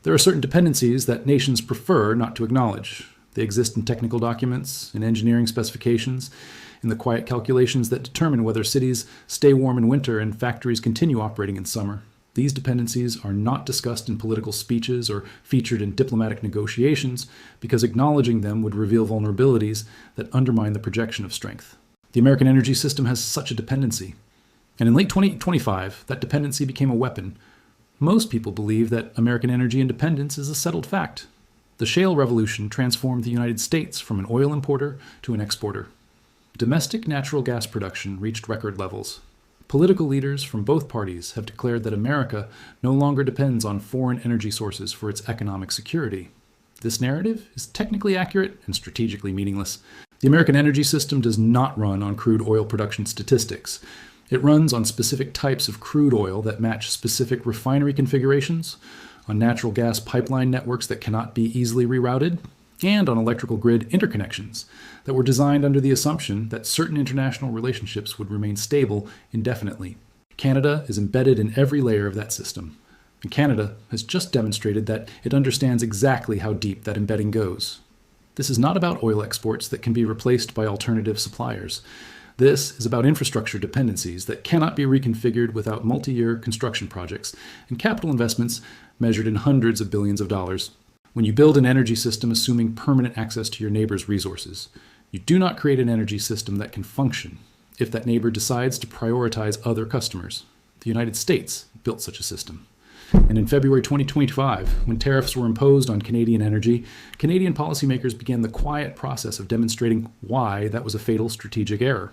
There are certain dependencies that nations prefer not to acknowledge. They exist in technical documents, in engineering specifications, in the quiet calculations that determine whether cities stay warm in winter and factories continue operating in summer. These dependencies are not discussed in political speeches or featured in diplomatic negotiations because acknowledging them would reveal vulnerabilities that undermine the projection of strength. The American energy system has such a dependency. And in late 2025, that dependency became a weapon. Most people believe that American energy independence is a settled fact. The shale revolution transformed the United States from an oil importer to an exporter. Domestic natural gas production reached record levels. Political leaders from both parties have declared that America no longer depends on foreign energy sources for its economic security. This narrative is technically accurate and strategically meaningless. The American energy system does not run on crude oil production statistics. It runs on specific types of crude oil that match specific refinery configurations, on natural gas pipeline networks that cannot be easily rerouted, and on electrical grid interconnections that were designed under the assumption that certain international relationships would remain stable indefinitely. Canada is embedded in every layer of that system, and Canada has just demonstrated that it understands exactly how deep that embedding goes. This is not about oil exports that can be replaced by alternative suppliers. This is about infrastructure dependencies that cannot be reconfigured without multi-year construction projects and capital investments measured in hundreds of billions of dollars. When you build an energy system assuming permanent access to your neighbor's resources, you do not create an energy system that can function if that neighbor decides to prioritize other customers. The United States built such a system. And in February 2025, when tariffs were imposed on Canadian energy, Canadian policymakers began the quiet process of demonstrating why that was a fatal strategic error.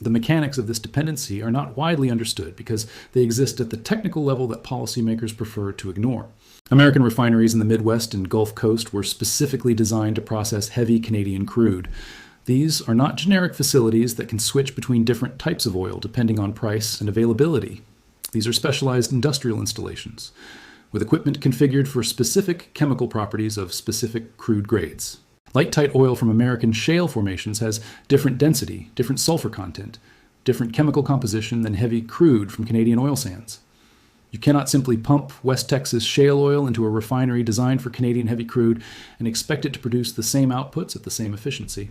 The mechanics of this dependency are not widely understood because they exist at the technical level that policymakers prefer to ignore. American refineries in the Midwest and Gulf Coast were specifically designed to process heavy Canadian crude. These are not generic facilities that can switch between different types of oil depending on price and availability. These are specialized industrial installations, with equipment configured for specific chemical properties of specific crude grades. Light tight oil from American shale formations has different density, different sulfur content, different chemical composition than heavy crude from Canadian oil sands. You cannot simply pump West Texas shale oil into a refinery designed for Canadian heavy crude and expect it to produce the same outputs at the same efficiency.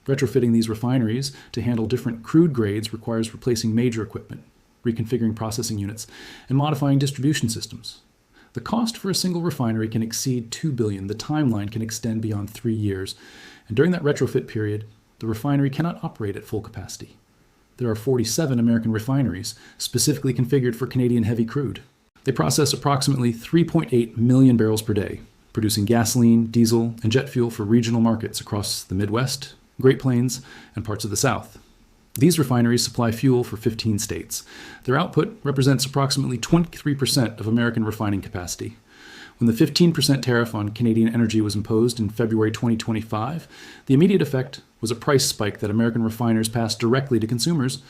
Retrofitting these refineries to handle different crude grades requires replacing major equipment, reconfiguring processing units, and modifying distribution systems. The cost for a single refinery can exceed $2 billion. The timeline can extend beyond 3 years. And during that retrofit period, the refinery cannot operate at full capacity. There are 47 American refineries specifically configured for Canadian heavy crude. They process approximately 3.8 million barrels per day, producing gasoline, diesel, and jet fuel for regional markets across the Midwest, Great Plains, and parts of the South. These refineries supply fuel for 15 states. Their output represents approximately 23% of American refining capacity. When the 15% tariff on Canadian energy was imposed in February 2025, the immediate effect was a price spike that American refiners passed directly to consumers,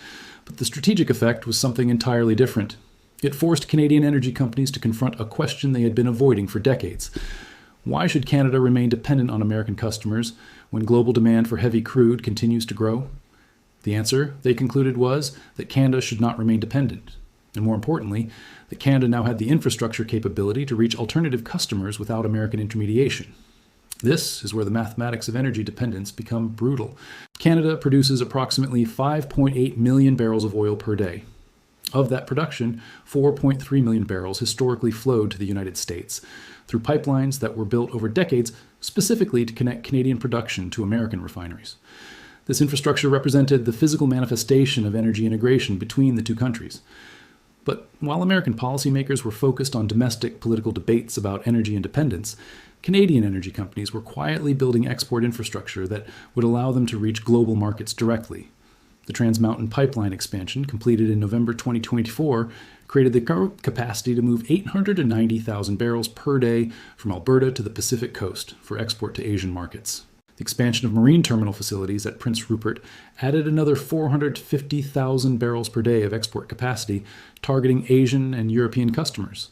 but the strategic effect was something entirely different. It forced Canadian energy companies to confront a question they had been avoiding for decades. Why should Canada remain dependent on American customers when global demand for heavy crude continues to grow? The answer, they concluded, was that Canada should not remain dependent, and more importantly, that Canada now had the infrastructure capability to reach alternative customers without American intermediation. This is where the mathematics of energy dependence become brutal. Canada produces approximately 5.8 million barrels of oil per day. Of that production, 4.3 million barrels historically flowed to the United States through pipelines that were built over decades specifically to connect Canadian production to American refineries. This infrastructure represented the physical manifestation of energy integration between the two countries. But while American policymakers were focused on domestic political debates about energy independence, Canadian energy companies were quietly building export infrastructure that would allow them to reach global markets directly. The Trans Mountain Pipeline expansion, completed in November 2024, created the capacity to move 890,000 barrels per day from Alberta to the Pacific Coast for export to Asian markets. The expansion of marine terminal facilities at Prince Rupert added another 450,000 barrels per day of export capacity, targeting Asian and European customers.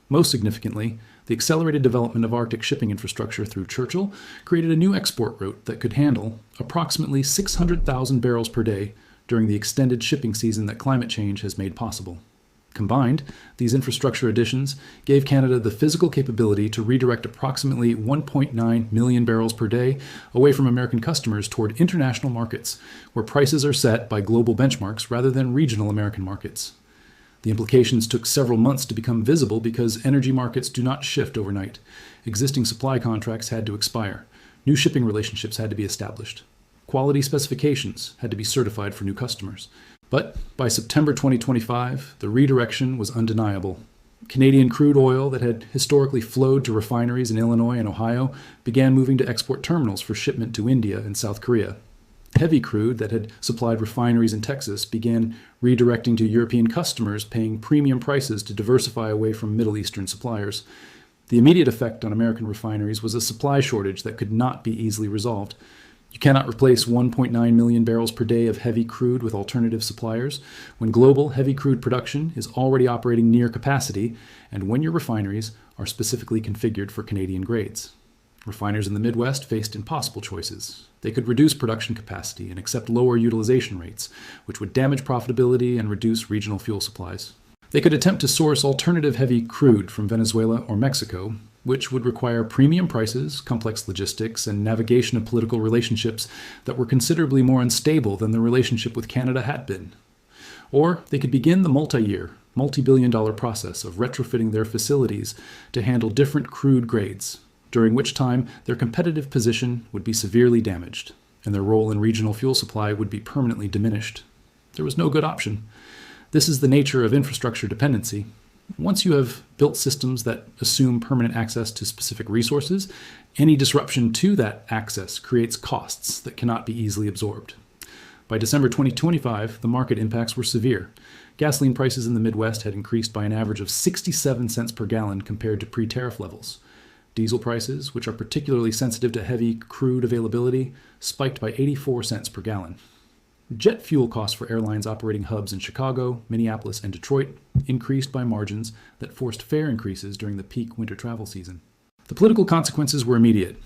Most significantly, the accelerated development of Arctic shipping infrastructure through Churchill created a new export route that could handle approximately 600,000 barrels per day during the extended shipping season that climate change has made possible. Combined, these infrastructure additions gave Canada the physical capability to redirect approximately 1.9 million barrels per day away from American customers toward international markets, where prices are set by global benchmarks rather than regional American markets. The implications took several months to become visible because energy markets do not shift overnight. Existing supply contracts had to expire. New shipping relationships had to be established. Quality specifications had to be certified for new customers. But by September 2025, the redirection was undeniable. Canadian crude oil that had historically flowed to refineries in Illinois and Ohio began moving to export terminals for shipment to India and South Korea. Heavy crude that had supplied refineries in Texas began redirecting to European customers, paying premium prices to diversify away from Middle Eastern suppliers. The immediate effect on American refineries was a supply shortage that could not be easily resolved. You cannot replace 1.9 million barrels per day of heavy crude with alternative suppliers when global heavy crude production is already operating near capacity and when your refineries are specifically configured for Canadian grades. Refiners in the Midwest faced impossible choices. They could reduce production capacity and accept lower utilization rates, which would damage profitability and reduce regional fuel supplies. They could attempt to source alternative heavy crude from Venezuela or Mexico, which would require premium prices, complex logistics, and navigation of political relationships that were considerably more unstable than the relationship with Canada had been. Or they could begin the multi-year, multi-billion-dollar process of retrofitting their facilities to handle different crude grades, during which time their competitive position would be severely damaged, and their role in regional fuel supply would be permanently diminished. There was no good option. This is the nature of infrastructure dependency. Once you have built systems that assume permanent access to specific resources, any disruption to that access creates costs that cannot be easily absorbed. By December 2025, the market impacts were severe. Gasoline prices in the Midwest had increased by an average of 67 cents per gallon compared to pre-tariff levels. Diesel prices, which are particularly sensitive to heavy crude availability, spiked by 84 cents per gallon. Jet fuel costs for airlines operating hubs in Chicago, Minneapolis, and Detroit increased by margins that forced fare increases during the peak winter travel season. The political consequences were immediate.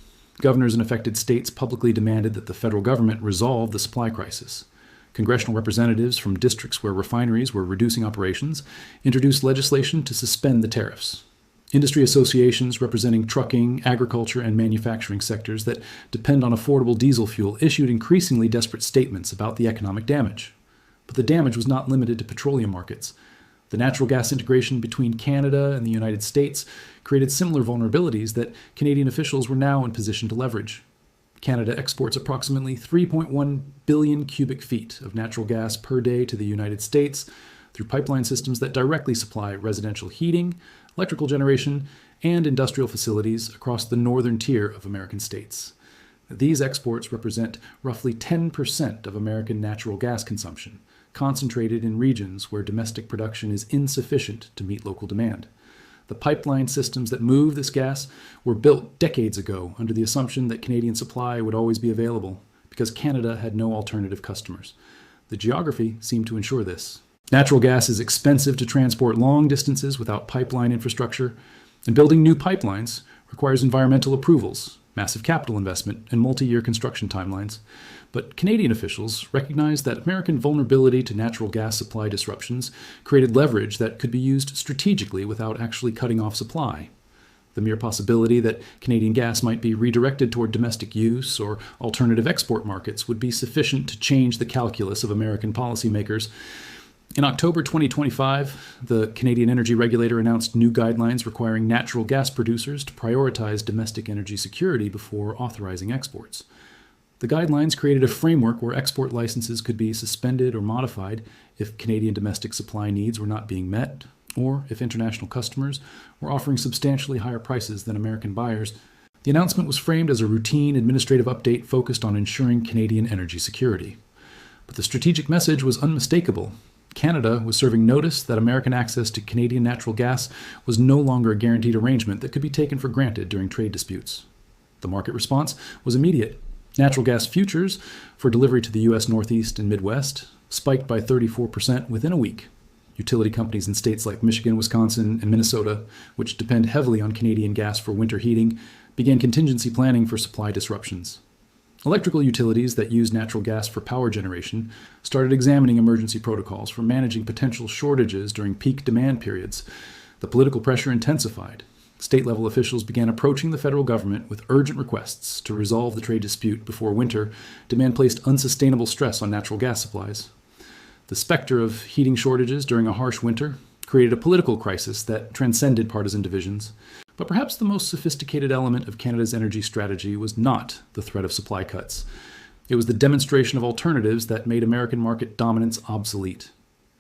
Governors in affected states publicly demanded that the federal government resolve the supply crisis. Congressional representatives from districts where refineries were reducing operations introduced legislation to suspend the tariffs. Industry associations representing trucking, agriculture, and manufacturing sectors that depend on affordable diesel fuel issued increasingly desperate statements about the economic damage. But the damage was not limited to petroleum markets. The natural gas integration between Canada and the United States created similar vulnerabilities that Canadian officials were now in position to leverage. Canada exports approximately 3.1 billion cubic feet of natural gas per day to the United States through pipeline systems that directly supply residential heating, electrical generation, and industrial facilities across the northern tier of American states. These exports represent roughly 10% of American natural gas consumption, concentrated in regions where domestic production is insufficient to meet local demand. The pipeline systems that move this gas were built decades ago under the assumption that Canadian supply would always be available, because Canada had no alternative customers. The geography seemed to ensure this. Natural gas is expensive to transport long distances without pipeline infrastructure, and building new pipelines requires environmental approvals, massive capital investment, and multi-year construction timelines. But Canadian officials recognized that American vulnerability to natural gas supply disruptions created leverage that could be used strategically without actually cutting off supply. The mere possibility that Canadian gas might be redirected toward domestic use or alternative export markets would be sufficient to change the calculus of American policymakers. In October 2025, the Canadian Energy Regulator announced new guidelines requiring natural gas producers to prioritize domestic energy security before authorizing exports. The guidelines created a framework where export licenses could be suspended or modified if Canadian domestic supply needs were not being met, or if international customers were offering substantially higher prices than American buyers. The announcement was framed as a routine administrative update focused on ensuring Canadian energy security. But the strategic message was unmistakable. Canada was serving notice that American access to Canadian natural gas was no longer a guaranteed arrangement that could be taken for granted during trade disputes. The market response was immediate. Natural gas futures for delivery to the U.S. Northeast and Midwest spiked by 34% within a week. Utility companies in states like Michigan, Wisconsin, and Minnesota, which depend heavily on Canadian gas for winter heating, began contingency planning for supply disruptions. Electrical utilities that use natural gas for power generation started examining emergency protocols for managing potential shortages during peak demand periods. The political pressure intensified. State-level officials began approaching the federal government with urgent requests to resolve the trade dispute before winter. Demand placed unsustainable stress on natural gas supplies. The specter of heating shortages during a harsh winter created a political crisis that transcended partisan divisions. But perhaps the most sophisticated element of Canada's energy strategy was not the threat of supply cuts. It was the demonstration of alternatives that made American market dominance obsolete.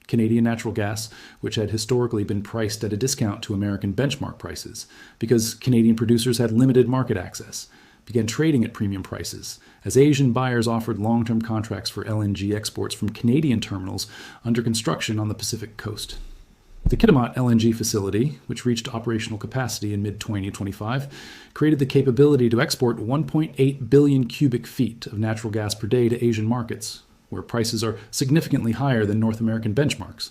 Canadian natural gas, which had historically been priced at a discount to American benchmark prices because Canadian producers had limited market access, began trading at premium prices as Asian buyers offered long-term contracts for LNG exports from Canadian terminals under construction on the Pacific coast. The Kitimat LNG facility, which reached operational capacity in mid-2025, created the capability to export 1.8 billion cubic feet of natural gas per day to Asian markets, where prices are significantly higher than North American benchmarks.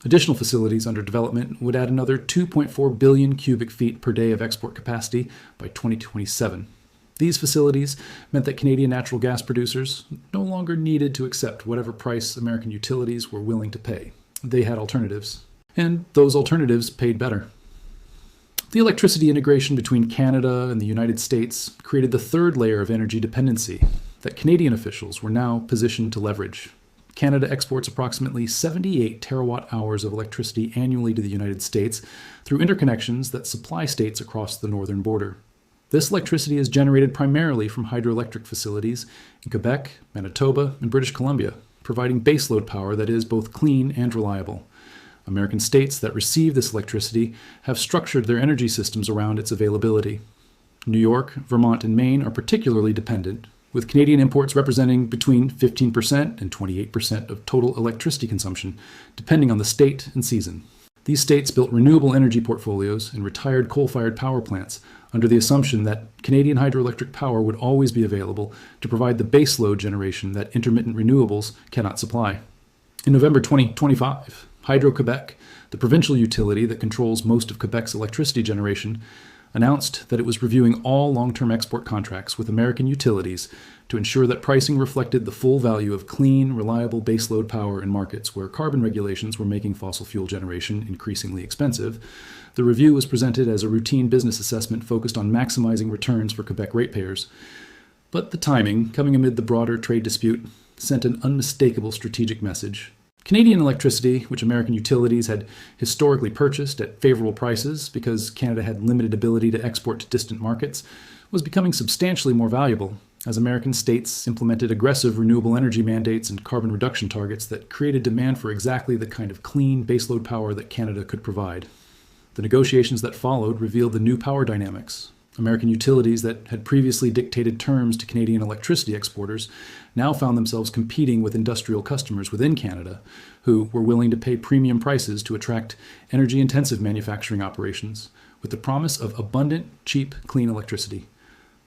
Additional facilities under development would add another 2.4 billion cubic feet per day of export capacity by 2027. These facilities meant that Canadian natural gas producers no longer needed to accept whatever price American utilities were willing to pay. They had alternatives. And those alternatives paid better. The electricity integration between Canada and the United States created the third layer of energy dependency that Canadian officials were now positioned to leverage. Canada exports approximately 78 terawatt-hours of electricity annually to the United States through interconnections that supply states across the northern border. This electricity is generated primarily from hydroelectric facilities in Quebec, Manitoba, and British Columbia, providing baseload power that is both clean and reliable. American states that receive this electricity have structured their energy systems around its availability. New York, Vermont, and Maine are particularly dependent, with Canadian imports representing between 15% and 28% of total electricity consumption, depending on the state and season. These states built renewable energy portfolios and retired coal-fired power plants under the assumption that Canadian hydroelectric power would always be available to provide the baseload generation that intermittent renewables cannot supply. In November 2025, Hydro-Quebec, the provincial utility that controls most of Quebec's electricity generation, announced that it was reviewing all long-term export contracts with American utilities to ensure that pricing reflected the full value of clean, reliable baseload power in markets where carbon regulations were making fossil fuel generation increasingly expensive. The review was presented as a routine business assessment focused on maximizing returns for Quebec ratepayers. But the timing, coming amid the broader trade dispute, sent an unmistakable strategic message. Canadian electricity, which American utilities had historically purchased at favorable prices because Canada had limited ability to export to distant markets, was becoming substantially more valuable as American states implemented aggressive renewable energy mandates and carbon reduction targets that created demand for exactly the kind of clean baseload power that Canada could provide. The negotiations that followed revealed the new power dynamics. American utilities that had previously dictated terms to Canadian electricity exporters now found themselves competing with industrial customers within Canada who were willing to pay premium prices to attract energy-intensive manufacturing operations with the promise of abundant, cheap, clean electricity.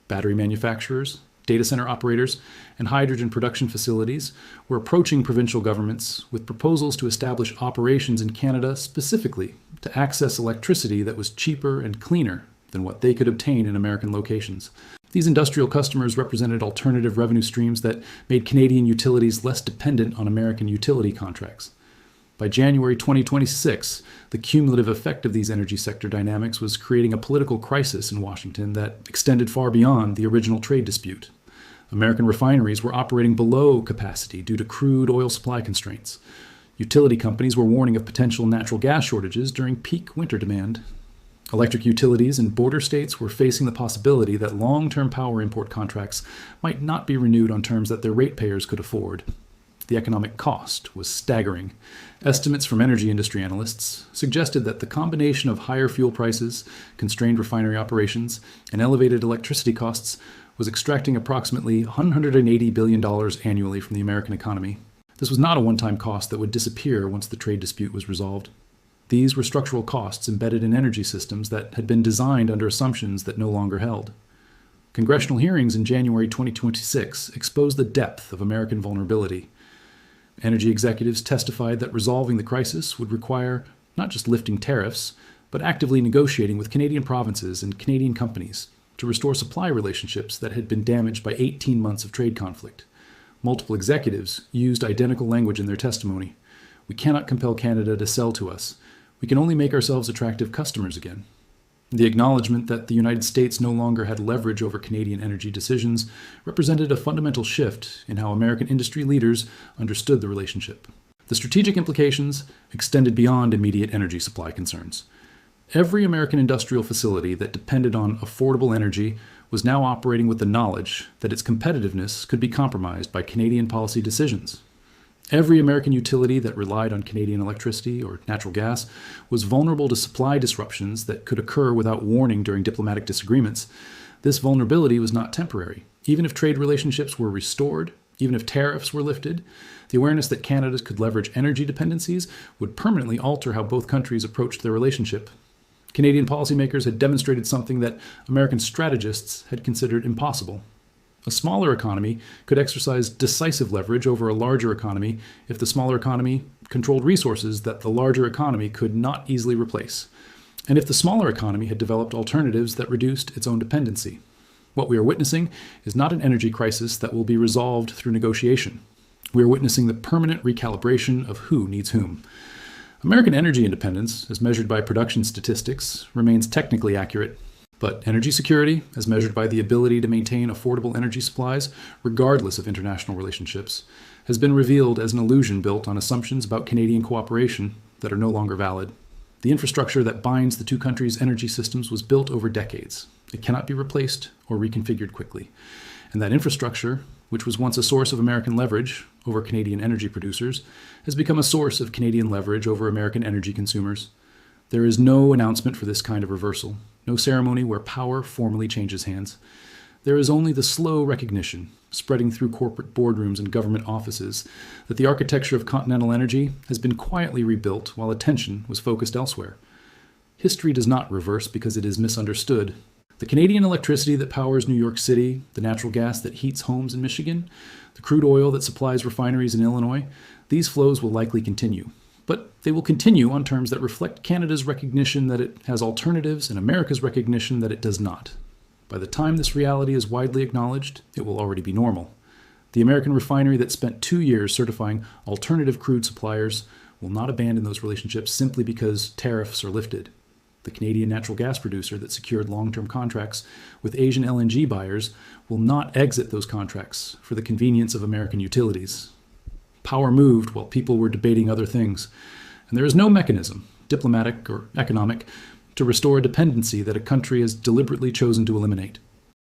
Battery manufacturers, data center operators, and hydrogen production facilities were approaching provincial governments with proposals to establish operations in Canada specifically to access electricity that was cheaper and cleaner than what they could obtain in American locations. These industrial customers represented alternative revenue streams that made Canadian utilities less dependent on American utility contracts. By January 2026, the cumulative effect of these energy sector dynamics was creating a political crisis in Washington that extended far beyond the original trade dispute. American refineries were operating below capacity due to crude oil supply constraints. Utility companies were warning of potential natural gas shortages during peak winter demand. Electric utilities in border states were facing the possibility that long-term power import contracts might not be renewed on terms that their ratepayers could afford. The economic cost was staggering. Estimates from energy industry analysts suggested that the combination of higher fuel prices, constrained refinery operations, and elevated electricity costs was extracting approximately $180 billion annually from the American economy. This was not a one-time cost that would disappear once the trade dispute was resolved. These were structural costs embedded in energy systems that had been designed under assumptions that no longer held. Congressional hearings in January 2026 exposed the depth of American vulnerability. Energy executives testified that resolving the crisis would require not just lifting tariffs, but actively negotiating with Canadian provinces and Canadian companies to restore supply relationships that had been damaged by 18 months of trade conflict. Multiple executives used identical language in their testimony. We cannot compel Canada to sell to us. We can only make ourselves attractive customers again. The acknowledgement that the United States no longer had leverage over Canadian energy decisions represented a fundamental shift in how American industry leaders understood the relationship. The strategic implications extended beyond immediate energy supply concerns. Every American industrial facility that depended on affordable energy was now operating with the knowledge that its competitiveness could be compromised by Canadian policy decisions. Every American utility that relied on Canadian electricity or natural gas was vulnerable to supply disruptions that could occur without warning during diplomatic disagreements. This vulnerability was not temporary. Even if trade relationships were restored, even if tariffs were lifted, the awareness that Canada could leverage energy dependencies would permanently alter how both countries approached their relationship. Canadian policymakers had demonstrated something that American strategists had considered impossible. A smaller economy could exercise decisive leverage over a larger economy if the smaller economy controlled resources that the larger economy could not easily replace, and if the smaller economy had developed alternatives that reduced its own dependency. What we are witnessing is not an energy crisis that will be resolved through negotiation. We are witnessing the permanent recalibration of who needs whom. American energy independence, as measured by production statistics, remains technically accurate. But energy security, as measured by the ability to maintain affordable energy supplies, regardless of international relationships, has been revealed as an illusion built on assumptions about Canadian cooperation that are no longer valid. The infrastructure that binds the two countries' energy systems was built over decades. It cannot be replaced or reconfigured quickly. And that infrastructure, which was once a source of American leverage over Canadian energy producers, has become a source of Canadian leverage over American energy consumers. There is no announcement for this kind of reversal. No ceremony where power formally changes hands. There is only the slow recognition, spreading through corporate boardrooms and government offices, that the architecture of continental energy has been quietly rebuilt while attention was focused elsewhere. History does not reverse because it is misunderstood. The Canadian electricity that powers New York City, the natural gas that heats homes in Michigan, the crude oil that supplies refineries in Illinois, these flows will likely continue. But they will continue on terms that reflect Canada's recognition that it has alternatives and America's recognition that it does not. By the time this reality is widely acknowledged, it will already be normal. The American refinery that spent 2 years certifying alternative crude suppliers will not abandon those relationships simply because tariffs are lifted. The Canadian natural gas producer that secured long-term contracts with Asian LNG buyers will not exit those contracts for the convenience of American utilities. Power moved while people were debating other things, and there is no mechanism, diplomatic or economic, to restore a dependency that a country has deliberately chosen to eliminate.